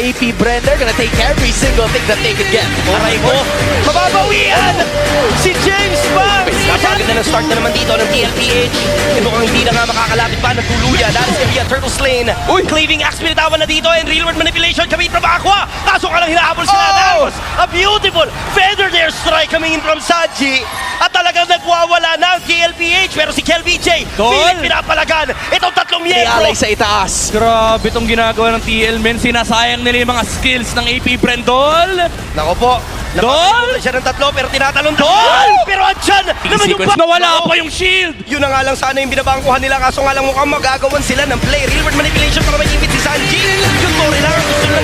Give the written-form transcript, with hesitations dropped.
AP Bren. They're gonna take every single thing that they can get. Aray mo, mababawian! Si James Banks! Napakaganda ng start na naman dito ng TLPH. Mukhang hindi na nga makakalapit pa ng tuluyan. That is gonna be a turtle slain. Cleaving axe pinitawan na dito and real world manipulation coming from Aqua. Kaso ka lang hinahabol sila. That was a beautiful feather there strike coming in from Sanji. At talagang nagwawala ng TLPH. Pero si Kel BJ, pilit pinapalagan. Itong tatlong miyembro. Alay sa itaas. Grabe itong ginagawa ng TL, men. Sinasayang nila yung mga skills ng AP Brendol. Nako po. Dol! Napakaganda siya ng tatlo pero tinatalon Dol! Pero andyan naman yung Sequence, nawala pa yung shield. Yun na nga lang sana yung binabangkuhan nila kaso nga lang mukhang magagawan sila ng play. Real world manipulation para maipit si Sanji. Yung Tori lang ang gusto na